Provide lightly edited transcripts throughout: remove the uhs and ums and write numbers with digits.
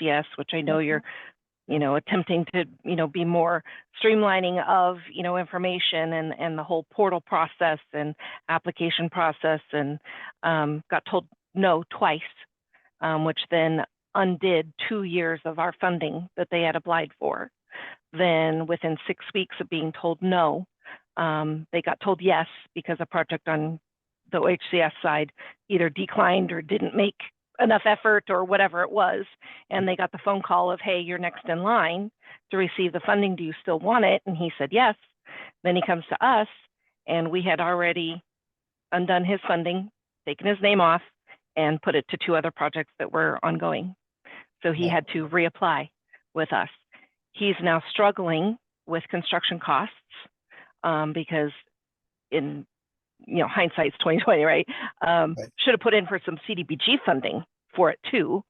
OHCS, which I know you're, attempting to, be more streamlining of, information and the whole portal process and application process, and got told no twice, which then undid 2 years of our funding that they had applied for. Then within 6 weeks of being told no, they got told yes because a project on the OHCS side either declined or didn't make enough effort or whatever it was. And they got the phone call of, hey, you're next in line to receive the funding. Do you still want it? And he said yes. Then he comes to us, and we had already undone his funding, taken his name off, and put it to 2 other projects that were ongoing. So he had to reapply with us. He's now struggling with construction costs because in hindsight's 2020, right? Should have put in for some CDBG funding for it too,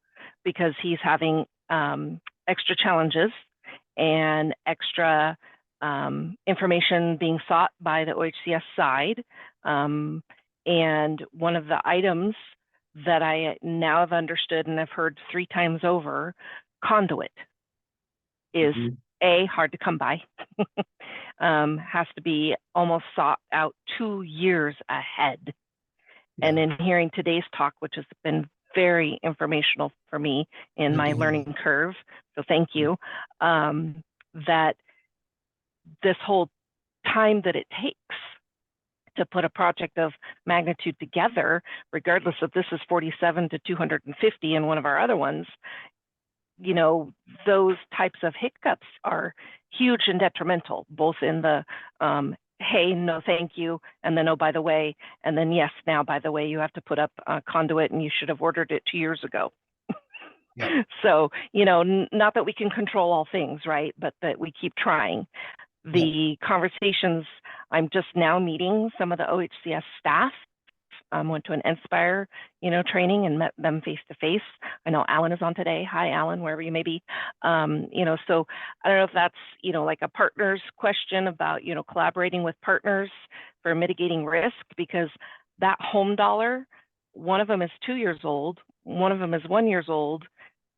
because he's having extra challenges and extra information being sought by the OHCS side. And one of the items that I now have understood and I've heard 3 times over, conduit is hard to come by. Has to be almost sought out 2 years ahead. Yeah. And in hearing today's talk, which has been very informational for me in my learning curve, so thank you, that this whole time that it takes to put a project of magnitude together, regardless if this is 47 to 250 and one of our other ones, those types of hiccups are huge and detrimental, both in the, hey, no, thank you, and then, oh, by the way, and then, yes, now, by the way, you have to put up a conduit and you should have ordered it 2 years ago. Yeah. So, not that we can control all things, right, but that we keep trying. The conversations, I'm just now meeting some of the OHCS staff. Went to an Inspire, training and met them face to face. I know Alan is on today. Hi, Alan, wherever you may be. So I don't know if that's, like a partner's question about, collaborating with partners for mitigating risk, because that home dollar, one of them is 2 years old, one of them is 1 year old,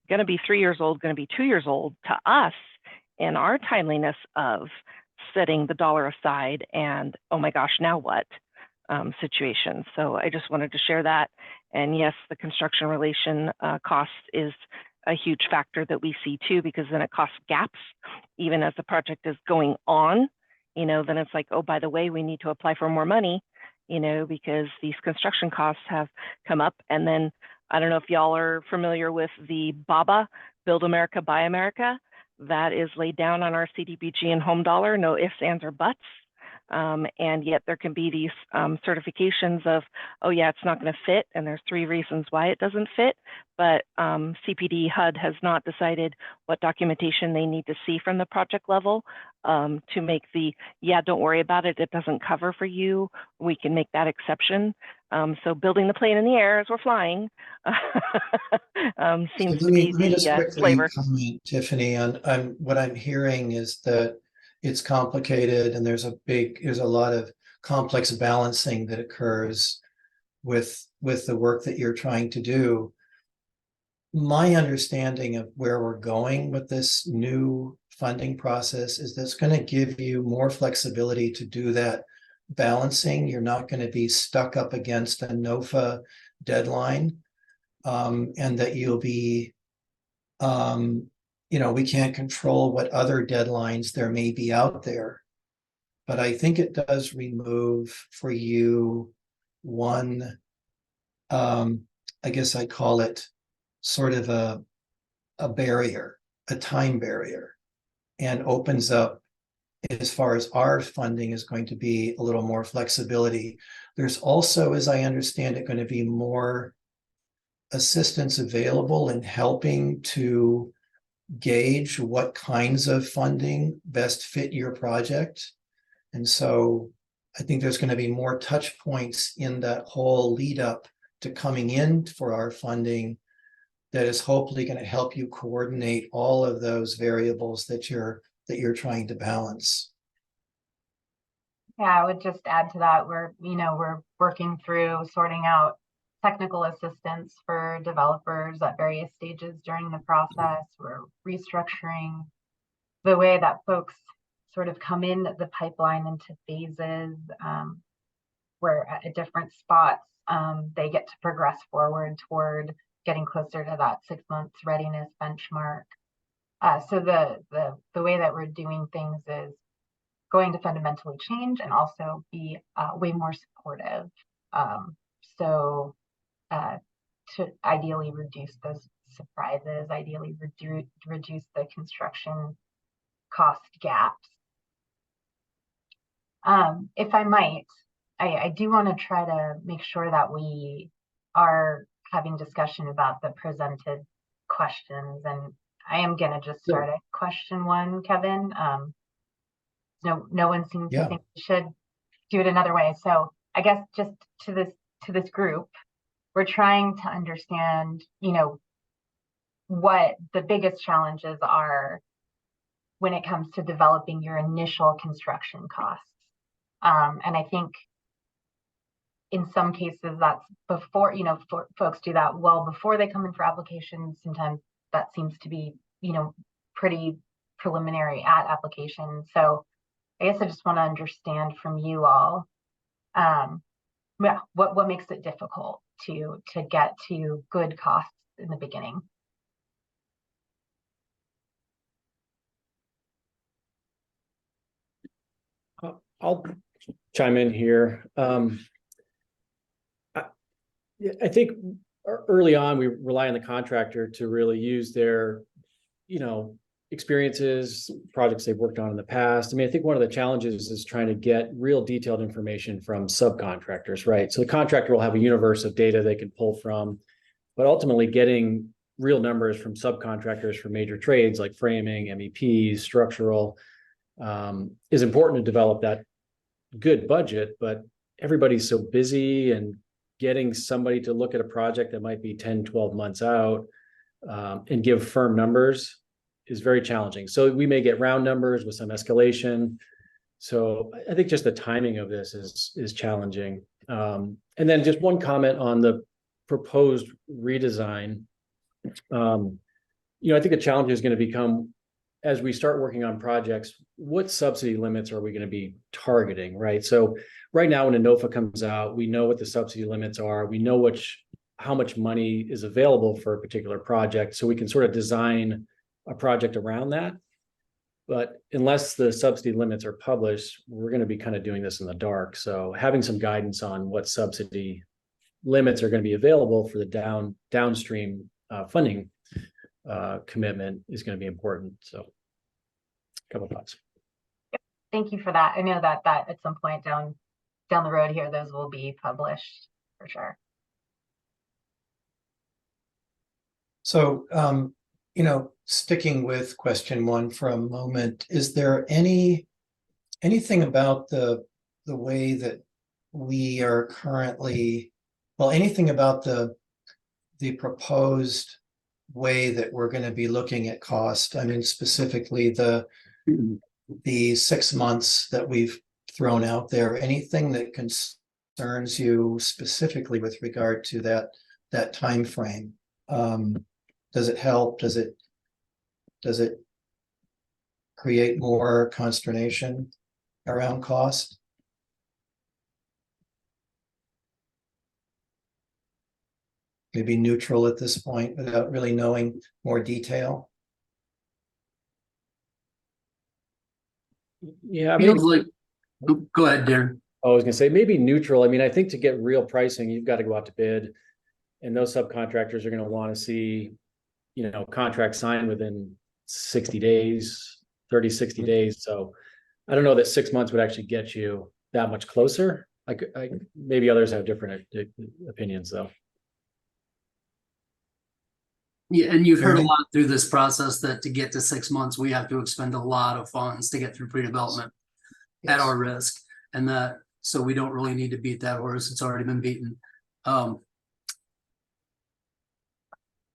going to be 3 years old, going to be 2 years old to us, and our timeliness of setting the dollar aside and, oh my gosh, now what? Situation. So I just wanted to share that. And yes, the construction relation cost is a huge factor that we see too, because then it costs gaps, even as the project is going on, then it's like, oh, by the way, we need to apply for more money, because these construction costs have come up. And then I don't know if y'all are familiar with the BABA, Build America, Buy America, that is laid down on our CDBG and home dollar, no ifs, ands, or buts. And yet there can be these certifications of, oh yeah, it's not going to fit, and there's 3 reasons why it doesn't fit, but CPD HUD has not decided what documentation they need to see from the project level to make the, yeah, don't worry about it, it doesn't cover for you, we can make that exception. So building the plane in the air as we're flying seems to be the flavor. Comment, Tiffany, on what I'm hearing is that it's complicated, and there's a lot of complex balancing that occurs with the work that you're trying to do. My understanding of where we're going with this new funding process is that's going to give you more flexibility to do that balancing. You're not going to be stuck up against a NOFA deadline, and that you'll be we can't control what other deadlines there may be out there, but I think it does remove for you one, I guess I call it sort of a barrier, a time barrier, and opens up, as far as our funding is going to be, a little more flexibility. There's also, as I understand it, going to be more assistance available in helping to gauge what kinds of funding best fit your project. And so I think there's going to be more touch points in that whole lead up to coming in for our funding that is hopefully going to help you coordinate all of those variables that you're trying to balance. Yeah, I would just add to that, we're working through sorting out technical assistance for developers at various stages during the process. We're restructuring the way that folks sort of come in the pipeline into phases, where at different spots they get to progress forward toward getting closer to that 6 months readiness benchmark. So the way that we're doing things is going to fundamentally change and also be way more supportive. So to ideally reduce those surprises, ideally reduce the construction cost gaps. If I might, I do want to try to make sure that we are having discussion about the presented questions, and I am going to just start at question 1, Kevin. No one seems to think we should do it another way. So I guess just to this group, we're trying to understand, what the biggest challenges are when it comes to developing your initial construction costs. And I think in some cases that's before, folks do that well before they come in for applications. Sometimes that seems to be, pretty preliminary at application. So I guess I just want to understand from you all, what makes it difficult to get to good costs in the beginning? I'll chime in here. I think early on we rely on the contractor to really use their, experiences, projects they've worked on in the past. I mean, I think one of the challenges is trying to get real detailed information from subcontractors, right? So the contractor will have a universe of data they can pull from, but ultimately getting real numbers from subcontractors for major trades like framing, MEPs, structural, is important to develop that good budget, but everybody's so busy, and getting somebody to look at a project that might be 10, 12 months out and give firm numbers is very challenging. So we may get round numbers with some escalation. So I think just the timing of this is challenging. And then just one comment on the proposed redesign. I think the challenge is going to become, as we start working on projects, what subsidy limits are we going to be targeting, right? So right now when a NOFA comes out, we know what the subsidy limits are. We know how much money is available for a particular project. So we can sort of design a project around that. But unless the subsidy limits are published, we're going to be kind of doing this in the dark. So having some guidance on what subsidy limits are going to be available for the downstream funding commitment is going to be important. So a couple of thoughts. Thank you for that. I know that at some point down the road here, those will be published for sure. So, sticking with question 1 for a moment, is there anything about the way that we are currently, anything about the proposed way that we're going to be looking at cost? I mean, specifically the 6 months that we've thrown out there, anything that concerns you specifically with regard to that time frame? Does it help? Does it create more consternation around cost? Maybe neutral at this point without really knowing more detail. Yeah, Feels like, go ahead, Darren. I was going to say maybe neutral. I mean, I think to get real pricing, you've got to go out to bid, and those subcontractors are going to want to see, contracts signed within 60 days, 30, 60 days. So I don't know that 6 months would actually get you that much closer. Maybe others have different opinions though. Yeah, and you've heard a lot through this process that to get to 6 months, we have to expend a lot of funds to get through pre-development at our risk. And so we don't really need to beat that horse. It's already been beaten.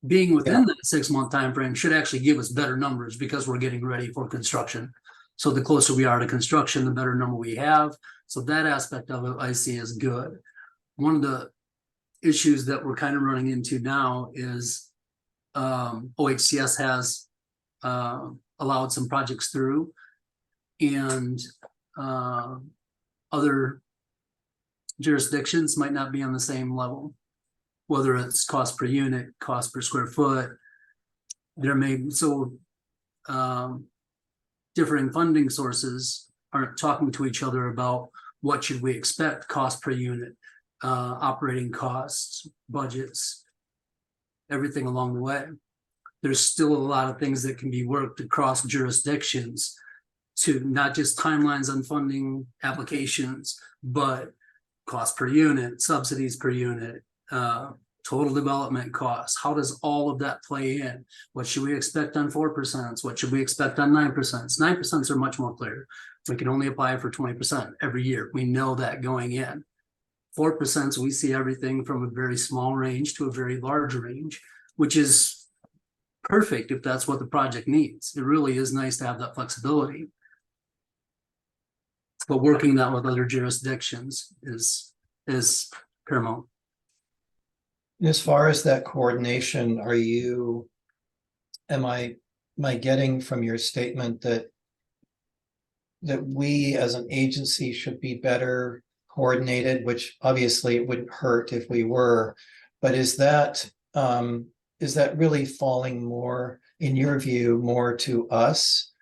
Being within that 6 month time frame should actually give us better numbers because we're getting ready for construction. So the closer we are to construction, the better number we have. So that aspect of it I see as good. One of the issues that we're kind of running into now is OHCS has allowed some projects through, and other jurisdictions might not be on the same level, whether it's cost per unit, cost per square foot. There may be differing funding sources aren't talking to each other about what should we expect cost per unit, operating costs, budgets, everything along the way. There's still a lot of things that can be worked across jurisdictions to not just timelines on funding applications, but cost per unit, subsidies per unit, total development costs. How does all of that play in? What should we expect on 4%? What should we expect on 9%? 9% are much more clear. We can only apply for 20% every year. We know that going in. 4%, we see everything from a very small range to a very large range, which is perfect if that's what the project needs. It really is nice to have that flexibility. But working that with other jurisdictions is paramount. As far as that coordination, am I getting from your statement that we as an agency should be better coordinated, which obviously it wouldn't hurt if we were, but is that really falling more, in your view, more to us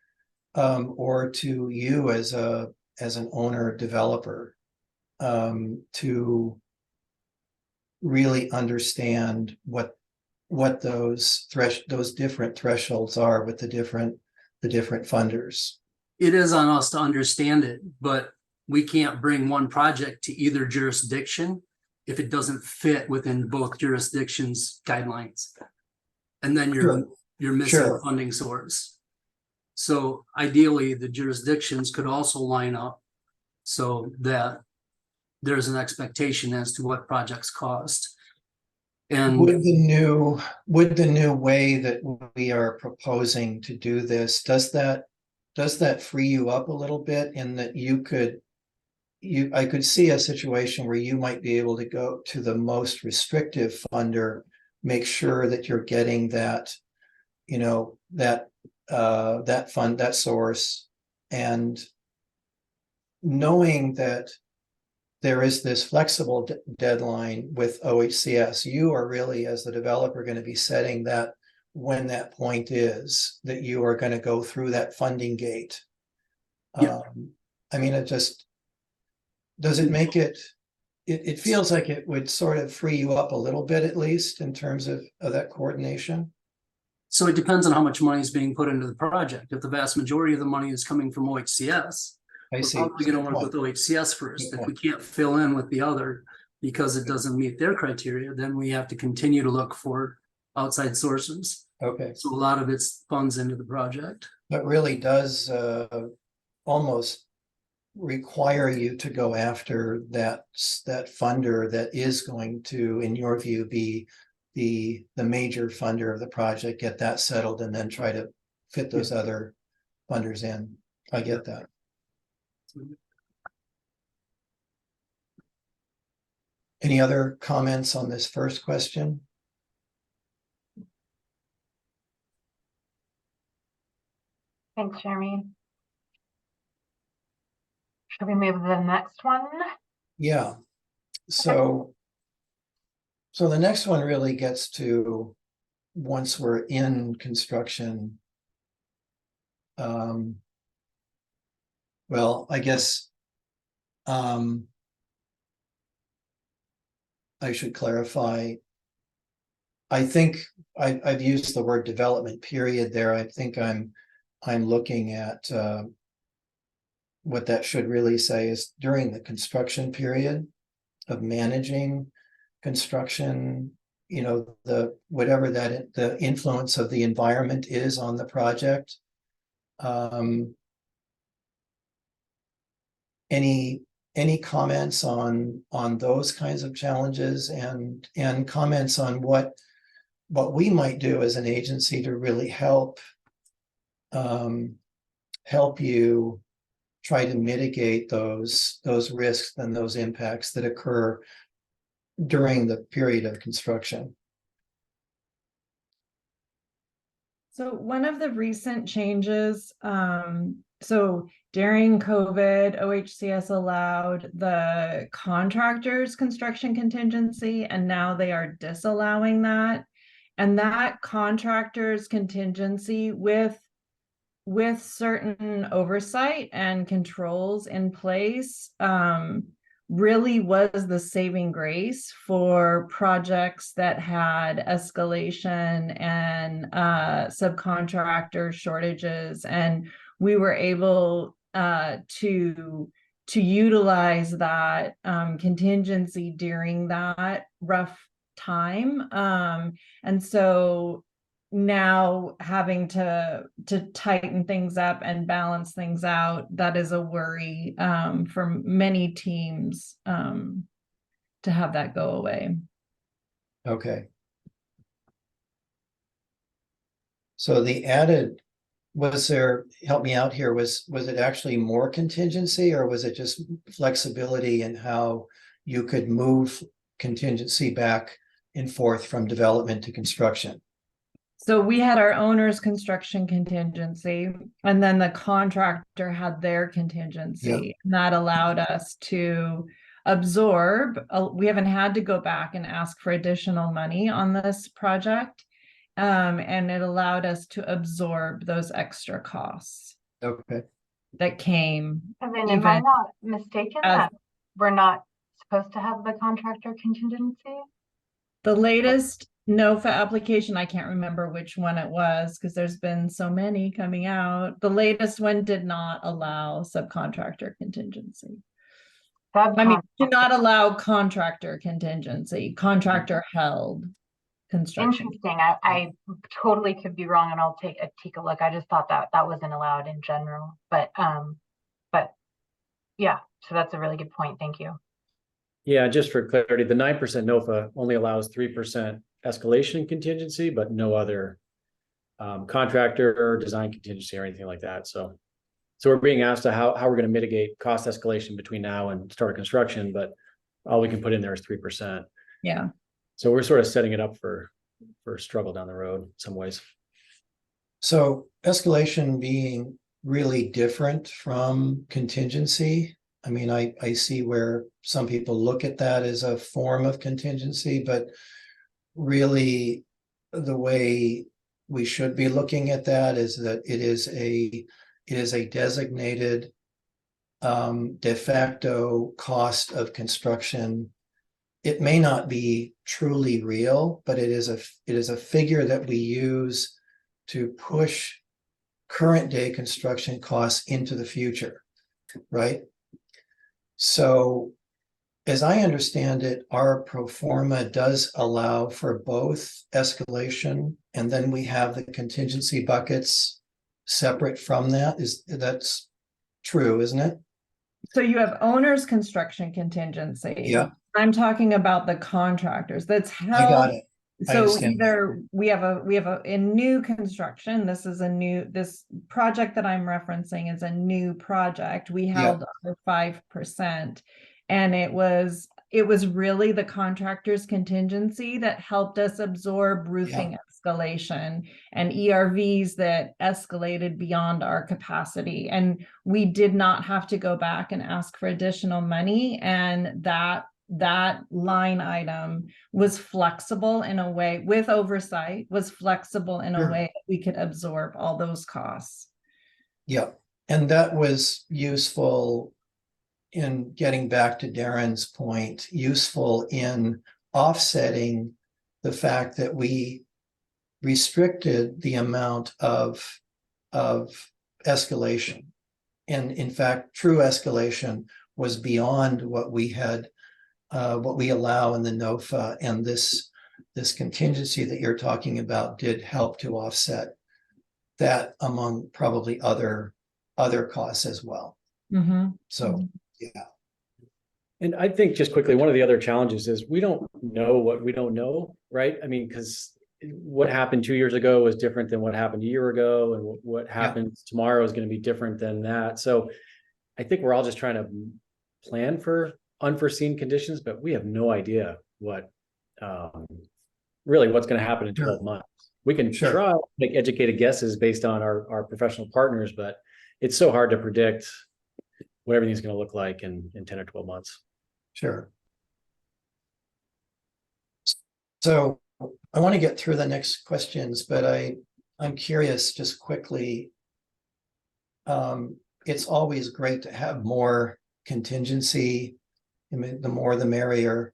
or to you as an owner developer to really understand what those different thresholds are with the different funders? It is on us to understand it, but we can't bring one project to either jurisdiction if it doesn't fit within both jurisdictions' guidelines. And then you're missing a funding source. So ideally, the jurisdictions could also line up so that there's an expectation as to what projects cost. And would the new way that we are proposing to do this, does that free you up a little bit in that I could see a situation where you might be able to go to the most restrictive funder, make sure that you're getting that, that fund, that source, and knowing that there is this flexible deadline with OHCS, you are really, as the developer, going to be setting that when that point is that you are going to go through that funding gate. Yeah. I mean, does it make it feels like it would sort of free you up a little bit, at least in terms of that coordination? So it depends on how much money is being put into the project. If the vast majority of the money is coming from OHCS, we're probably going to work with OHCS first. If we can't fill in with the other because it doesn't meet their criteria, then we have to continue to look for outside sources. Okay. So a lot of it's funds into the project. But really does almost require you to go after that funder that is going to, in your view, be the major funder of the project, get that settled, and then try to fit those other funders in. I get that. Any other comments on this first question? Thanks, Jeremy. Should we move to the next one? Yeah. So the next one really gets to once we're in construction. Well, I guess I should clarify. I think I've used the word development period there. I think I'm looking at what that should really say is during the construction period of managing construction, whatever the influence of the environment is on the project. Any comments on those kinds of challenges and comments on what we might do as an agency to really help you try to mitigate those risks and those impacts that occur during the period of construction. So one of the recent changes, so during COVID, OHCS allowed the contractors construction contingency, and now they are disallowing that. And that contractors contingency with certain oversight and controls in place, really was the saving grace for projects that had escalation and subcontractor shortages, and we were able to utilize that contingency during that rough time, and so now having to tighten things up and balance things out, that is a worry for many teams, to have that go away. Okay. So the added, was there, help me out here, was it actually more contingency, or was it just flexibility in how you could move contingency back and forth from development to construction? So we had our owner's construction contingency, and then the contractor had their contingency. Yeah. And that allowed us to absorb. We haven't had to go back and ask for additional money on this project. And it allowed us to absorb those extra costs Okay. that came. And then am I not mistaken that we're not supposed to have the contractor contingency? The latest NOFA application, I can't remember which one it was because there's been so many coming out. The latest one did not allow subcontractor contingency. I mean, did not allow contractor contingency, contractor held construction. Interesting. I totally could be wrong, and I'll take a look. I just thought that that wasn't allowed in general, but yeah, so that's a really good point. Thank you. Yeah, just for clarity, the 9% NOFA only allows 3% escalation contingency, but no other contractor or design contingency or anything like that. So we're being asked to how we're going to mitigate cost escalation between now and start of construction, but all we can put in there is 3%. Yeah. So we're sort of setting it up for struggle down the road in some ways. So escalation being really different from contingency. I mean, I see where some people look at that as a form of contingency, but really the way we should be looking at that is that it is a designated de facto cost of construction. It may not be truly real, but it is a figure that we use to push current day construction costs into the future, right? So as I understand it, our pro forma does allow for both escalation, and then we have the contingency buckets separate from that. That's true, isn't it? So you have owner's construction contingency. Yeah. I'm talking about the contractors. That's how I got it. So either we have a new construction. This project that I'm referencing is a new project. We held under 5%, and it was really the contractor's contingency that helped us absorb roofing escalation and ERVs that escalated beyond our capacity, and we did not have to go back and ask for additional money, and that line item was flexible in a way, with oversight, was flexible in a way that we could absorb all those costs. Yeah, and that was useful in getting back to Darren's point, useful in offsetting the fact that we restricted the amount of escalation. And in fact, true escalation was beyond what we had what we allow in the NOFA, and this contingency that you're talking about did help to offset that, among probably other costs as well. Mm-hmm. So yeah. And I think just quickly, one of the other challenges is we don't know what we don't know, right? I mean, because what happened 2 years ago was different than what happened a year ago, and what happens tomorrow is going to be different than that. So I think we're all just trying to plan for unforeseen conditions, but we have no idea what really what's going to happen in Sure. 12 months. We can Sure. try to make educated guesses based on our professional partners, but it's so hard to predict what everything's going to look like in 10 or 12 months. Sure. So I want to get through the next questions, but I'm curious just quickly. It's always great to have more contingency. I mean, the more the merrier.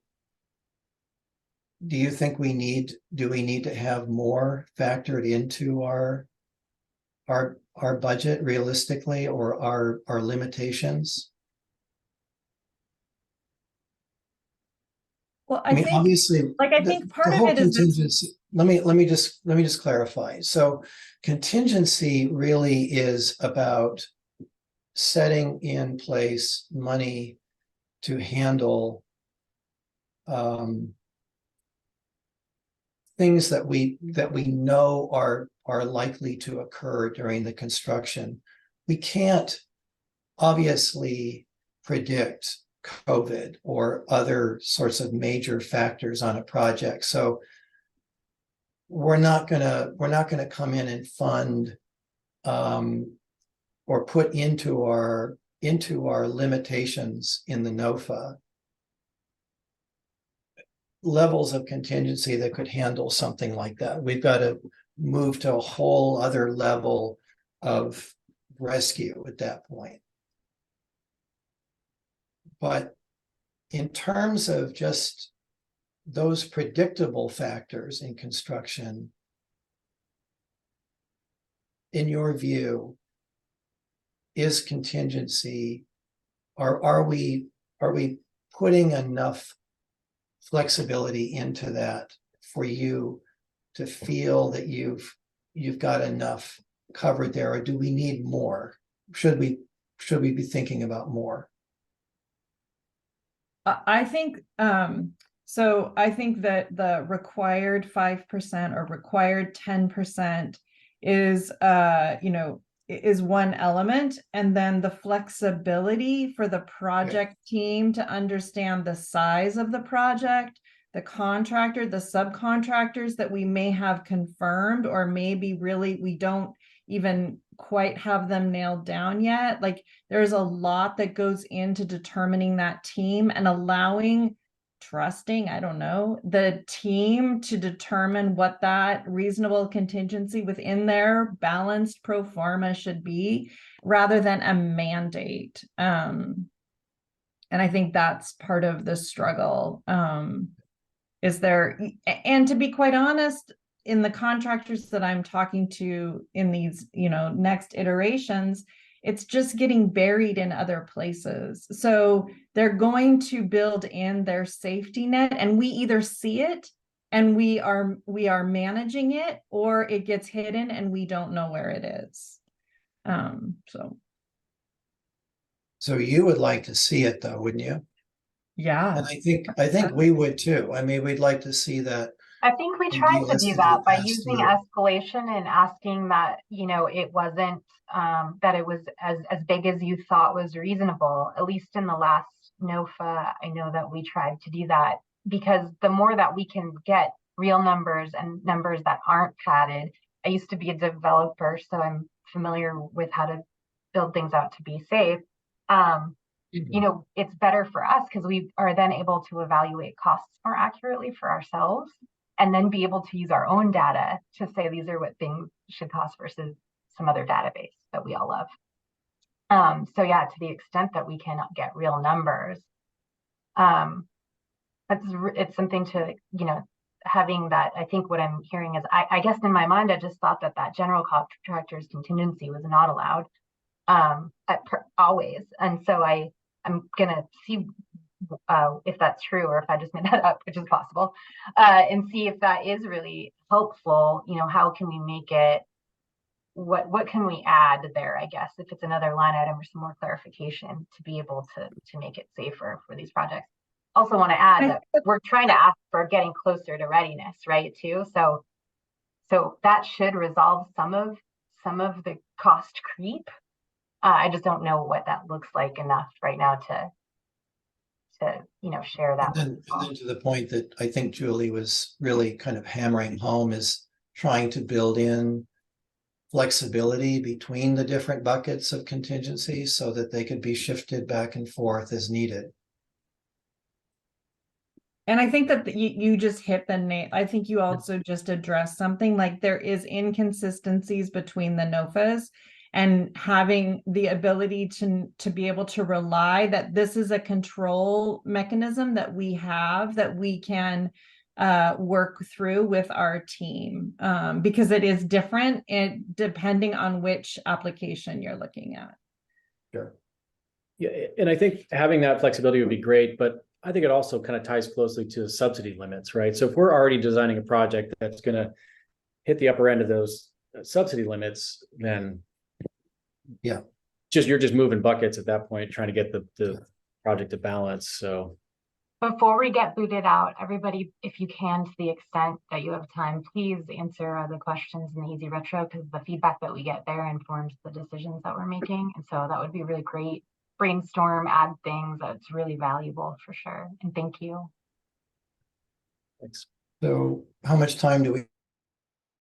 Do you think do we need to have more factored into our budget realistically, or our limitations? Well, I mean, think, obviously, like, I the- think part the of whole it is this- contingency. Let me just clarify. So contingency really is about setting in place money to handle things that we know are likely to occur during the construction. We can't obviously predict COVID or other sorts of major factors on a project. So we're not gonna come in and fund or put into our limitations in the NOFA levels of contingency that could handle something like that. We've got to move to a whole other level of rescue at that point. But in terms of just those predictable factors in construction, in your view, is contingency, are we putting enough flexibility into that for you to feel that you've got enough covered there, or do we need more? Should we be thinking about more? I think so I think that the required 5% or required 10% is is one element, and then the flexibility for the project team to understand the size of the project, the contractor, the subcontractors that we may have confirmed, or maybe really we don't even quite have them nailed down yet. Like, there's a lot that goes into determining that team and trusting, I don't know, the team to determine what that reasonable contingency within their balanced pro forma should be, rather than a mandate. And I think that's part of the struggle. Is there, and to be quite honest, in the contractors that I'm talking to in these, next iterations, it's just getting buried in other places. So they're going to build in their safety net, and we either see it and we are managing it, or it gets hidden and we don't know where it is. So you would like to see it though, wouldn't you? Yeah. And I think we would too. I mean, we'd like to see that. I think we tried to do that by using escalation and asking that, it wasn't, that it was as big as you thought was reasonable. At least in the last NOFA, I know that we tried to do that, because the more that we can get real numbers and numbers that aren't padded. I used to be a developer, so I'm familiar with how to build things out to be safe. It's better for us because we are then able to evaluate costs more accurately for ourselves, and then be able to use our own data to say these are what things should cost versus some other database that we all love. So yeah, to the extent that we cannot get real numbers, it's something to, having that. I think what I'm hearing is, I guess in my mind, I just thought that general contractor's contingency was not allowed always. And so I'm gonna see if that's true, or if I just made that up, which is possible, and see if that is really helpful. How can we make it, what can we add there, I guess, if it's another line item or some more clarification to be able to make it safer for these projects. Also want to add that we're trying to ask for getting closer to readiness, right, too. So that should resolve some of the cost creep. I just don't know what that looks like enough right now to to, share that. And then to the point that I think Julie was really kind of hammering home is trying to build in flexibility between the different buckets of contingencies so that they could be shifted back and forth as needed. And I think that you just hit the nail. I think you also just addressed something like there is inconsistencies between the NOFAs, and having the ability to be able to rely that this is a control mechanism that we have, that we can work through with our team, because it is different depending on which application you're looking at. Sure. Yeah, and I think having that flexibility would be great, but I think it also kind of ties closely to subsidy limits, right? So if we're already designing a project that's going to hit the upper end of those subsidy limits, then yeah, you're just moving buckets at that point, trying to get the project to balance. So before we get booted out, everybody, if you can, to the extent that you have time, please answer the questions in the Easy Retro, because the feedback that we get there informs the decisions that we're making. And so that would be really great. Brainstorm, add things. That's really valuable for sure. And thank you. thanks. so how much time do we